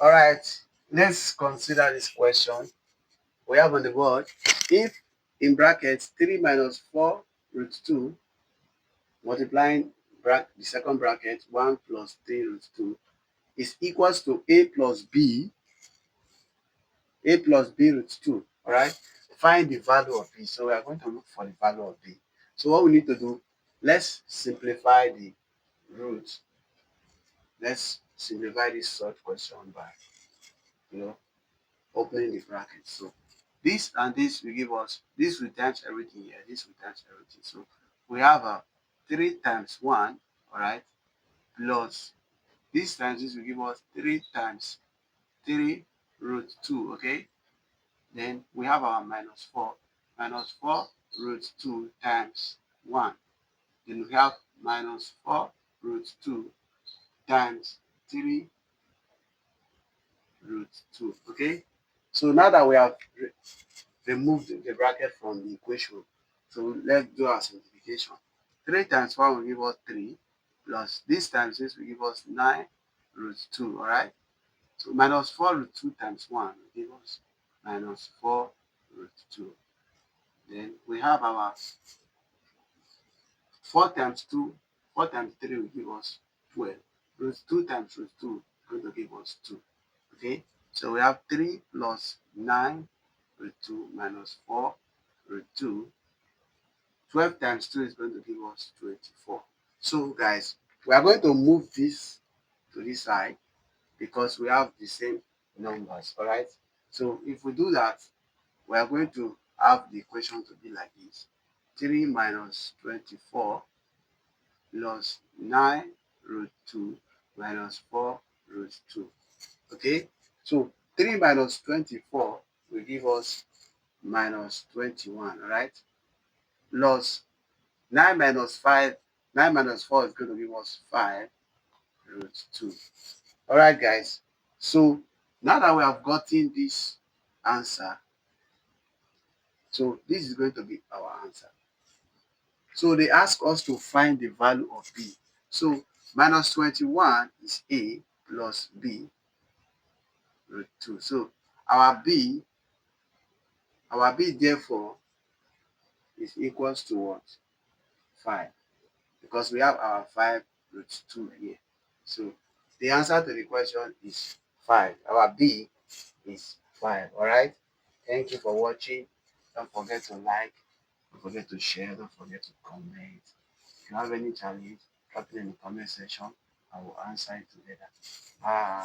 All right, let's consider this question. We have on the board, if in brackets 3 minus 4 root 2 multiplying the second bracket 1 plus 3 root 2 is equals to a plus b root 2. All right, find the value of b. So we are going to look for the value of b. So what we need to do, let's simplify the roots. Let's simplify this short question by, you know, opening the bracket. So this and this will give us, this will times everything here, this will times everything. So we have a 3 times 1, all right, plus this times this will give us 3 times 3 root 2, okay. Then we have our minus 4 root 2 times 1. Then we have minus 4 root 2 times 3 root 2, okay. So now that we have removed the bracket from the equation, so let's do our simplification. 3 times 1 will give us 3, plus this times this will give us 9 root 2, all right. So minus 4 root 2 times 1 will give us minus 4 root 2. Then we have our 4 times 2, 4 times 3 will give us 12. Root 2 times root 2 is going to give us 2. Okay, so we have 3 plus 9 root 2 minus 4 root 2. 12 times 2 is going to give us 24. So guys, we are going to move this to this side because we have the same numbers, all right? So if we do that, we are going to have the equation to be like this. 3 minus 24 plus 9 root 2 minus 4 root 2. Okay, so 3 minus 24 will give us minus 21, all right? Plus 9 minus 5, 9 minus 4 is going to give us 5 root 2. All right, guys. So now that we have gotten this answer, so this is going to be our answer. So they ask us to find the value of b. So minus 21 is a plus b root 2. So our b therefore is equals to what? 5. Because we have our 5 root 2 here. So the answer to the question is 5. Our b is 5. All right. Thank you for watching. Don't forget to like. Don't forget to share. Don't forget to comment. If you have any challenge, drop it in the comment section. I will answer it together. Bye.